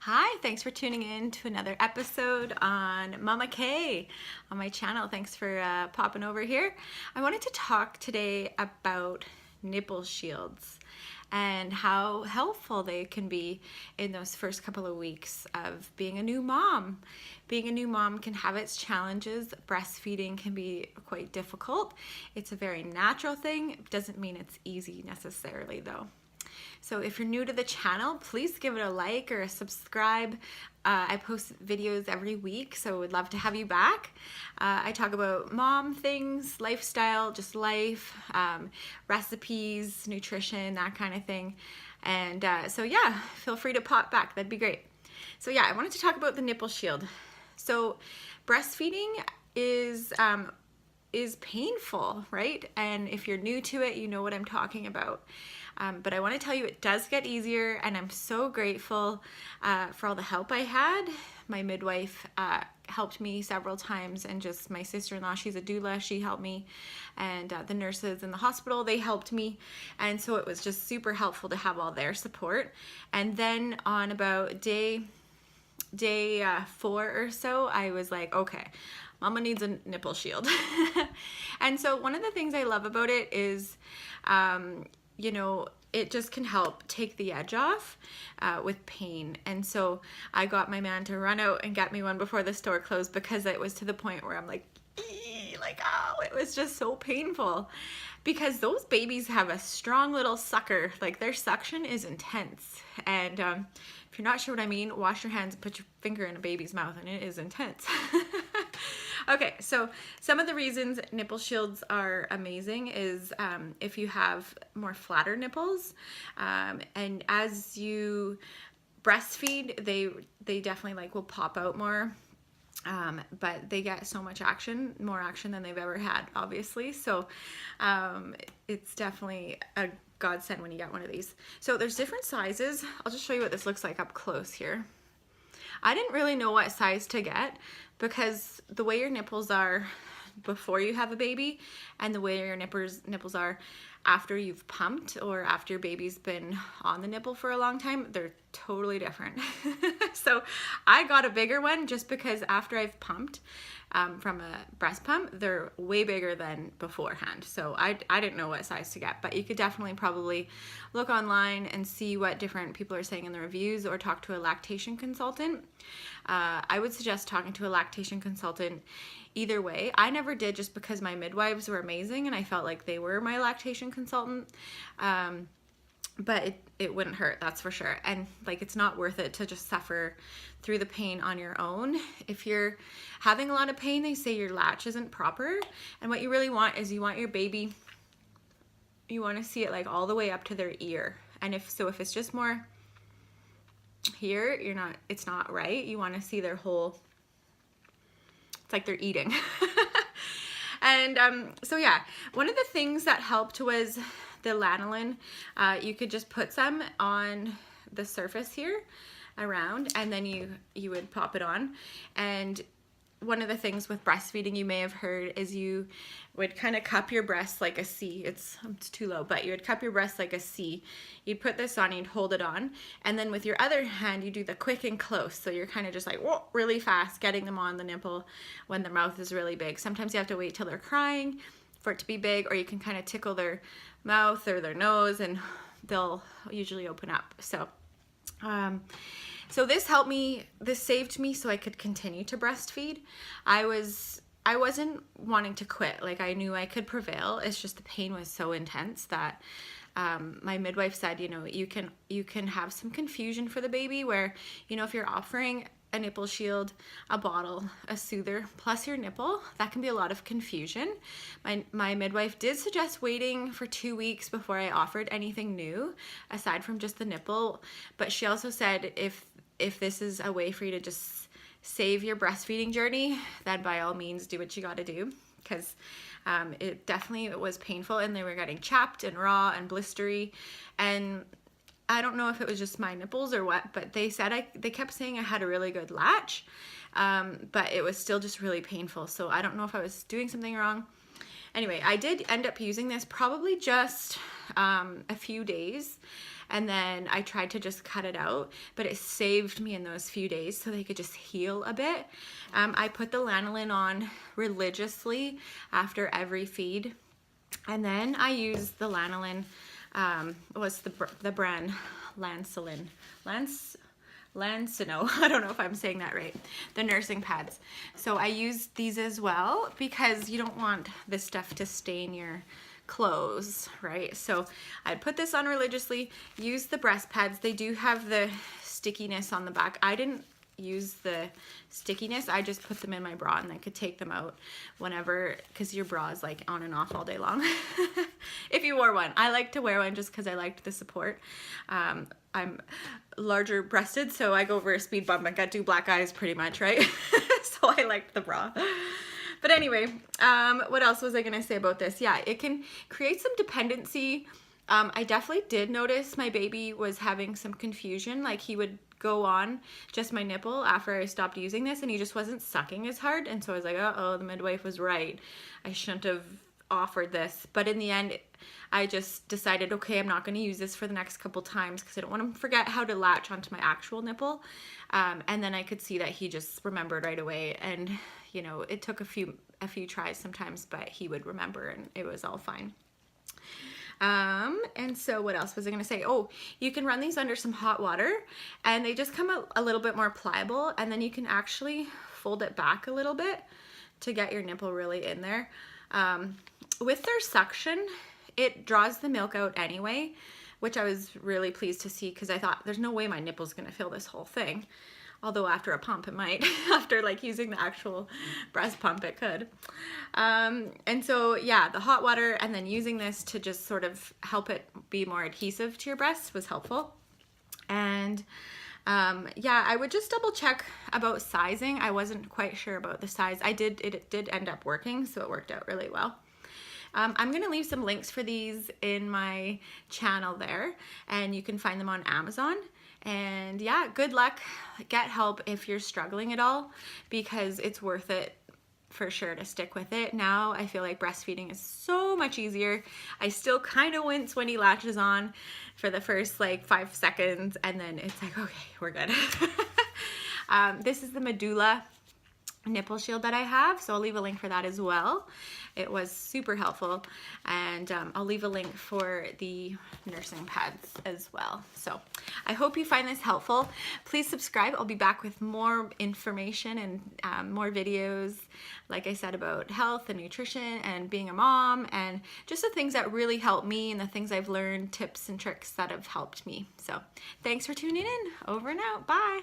Hi, thanks for tuning in to another episode on Mama K on my channel. Thanks for popping over here. I wanted to talk today about nipple shields and how helpful they can be in those first couple of weeks of being a new mom. Being a new mom can have its challenges. Breastfeeding can be quite difficult. It's a very natural thing. It doesn't mean it's easy necessarily though. So if you're new to the channel, please give it a like or a subscribe. I post videos every week, so would love to have you back. I talk about mom things, lifestyle, just life, recipes, nutrition, that kind of thing. And so yeah, feel free to pop back. That'd be great. So yeah, I wanted to talk about the nipple shield. So breastfeeding is painful, right? And if you're new to it, you know what I'm talking about. But I want to tell you it does get easier, and I'm so grateful for all the help I had. My midwife helped me several times, and just my sister-in-law, she's a doula, she helped me, and the nurses in the hospital, they helped me, and so it was just super helpful to have all their support. And then on about day 4 or so, I was like, okay, Mama needs a nipple shield. And so one of the things I love about it is you know, it just can help take the edge off with pain. And so I got my man to run out and get me one before the store closed, because it was to the point where I'm like, oh, it was just so painful, because those babies have a strong little sucker. Like, their suction is intense. And if you're not sure what I mean, wash your hands and put your finger in a baby's mouth, and it is intense. Okay, so some of the reasons nipple shields are amazing is if you have more flatter nipples, and as you breastfeed, they definitely will pop out more, but they get so much action, more action than they've ever had, obviously. So it's definitely a godsend when you get one of these. So there's different sizes. I'll just show you what this looks like up close here. I didn't really know what size to get, because the way your nipples are before you have a baby and the way your nipples are after you've pumped or after your baby's been on the nipple for a long time, they're totally different. So I got a bigger one just because after I've pumped from a breast pump, they're way bigger than beforehand. So I didn't know what size to get, but you could definitely probably look online and see what different people are saying in the reviews, or talk to a lactation consultant. I would suggest talking to a lactation consultant either way. I never did, just because my midwives were amazing and I felt like they were my lactation consultant. But it wouldn't hurt, that's for sure. And it's not worth it to just suffer through the pain on your own. If you're having a lot of pain, they say your latch isn't proper. And what you really want is, you want your baby, you want to see it all the way up to their ear. And if it's just more here, it's not right. You want to see their whole, it's like they're eating. And so yeah, one of the things that helped was the lanolin. You could just put some on the surface here around, and then you would pop it on. And one of the things with breastfeeding you may have heard is you would kind of cup your breasts like a C. It's too low, but you would cup your breasts like a C. You'd put this on, you'd hold it on, and then with your other hand you do the quick and close. So you're kind of just whoa, really fast, getting them on the nipple when their mouth is really big. Sometimes you have to wait till they're crying for it to be big, or you can kind of tickle their mouth or their nose and they'll usually open up. So so this helped me, this saved me so I could continue to breastfeed. I wasn't wanting to quit. I knew I could prevail. It's just the pain was so intense that my midwife said, you can have some confusion for the baby, where, if you're offering a nipple shield, a bottle, a soother, plus your nipple, that can be a lot of confusion. My midwife did suggest waiting for 2 weeks before I offered anything new, aside from just the nipple. But she also said, if this is a way for you to just save your breastfeeding journey, then by all means do what you got to do, because it definitely was painful, and they were getting chapped and raw and blistery. And I don't know if it was just my nipples or what, but they said they kept saying I had a really good latch, but it was still just really painful. So I don't know if I was doing something wrong. Anyway, I did end up using this probably just a few days, and then I tried to just cut it out, but it saved me in those few days so they could just heal a bit. I put the lanolin on religiously after every feed, and then I used the lanolin, what's the brand? Lancino. I don't know if I'm saying that right. The nursing pads. So I used these as well because you don't want this stuff to stain your clothes, right? So I put this on religiously, use the breast pads. They do have the stickiness on the back. I didn't use the stickiness. I just put them in my bra and I could take them out whenever, because your bra is like on and off all day long. If you wore one. I like to wear one just because I liked the support. I'm larger breasted, so I go over a speed bump. I got 2 black eyes pretty much, right? So I liked the bra. But anyway, what else was I gonna say about this? Yeah, it can create some dependency. I definitely did notice my baby was having some confusion. Like he would go on just my nipple after I stopped using this and he just wasn't sucking as hard. And so I was like, uh-oh, the midwife was right. I shouldn't have offered this. But in the end, I just decided, okay, I'm not going to use this for the next couple times because I don't want to forget how to latch onto my actual nipple. And then I could see that he just remembered right away. And, you know, it took a few tries sometimes, but he would remember and it was all fine. And so what else was I going to say? Oh, you can run these under some hot water and they just come out a little bit more pliable, and then you can actually fold it back a little bit to get your nipple really in there. With their suction, it draws the milk out anyway, which I was really pleased to see because I thought there's no way my nipple's going to fill this whole thing. Although after a pump it might. After like using the actual breast pump it could. And so yeah, the hot water and then using this to just sort of help it be more adhesive to your breast was helpful. And yeah, I would just double check about sizing. I wasn't quite sure about the size. It did end up working, so it worked out really well. I'm going to leave some links for these in my channel there, and you can find them on Amazon. And yeah, good luck. Get help if you're struggling at all, because it's worth it for sure to stick with it. Now I feel like breastfeeding is so much easier. I still kind of wince when he latches on for the first like 5 seconds, and then it's like, okay, we're good. This is the Medulla nipple shield that I have, so I'll leave a link for that as well. It was super helpful, and I'll leave a link for the nursing pads as well. So I hope you find this helpful. Please subscribe. I'll be back with more information and more videos, like I said, about health and nutrition and being a mom, and just the things that really help me and the things I've learned, tips and tricks that have helped me. So thanks for tuning in. Over and out. Bye.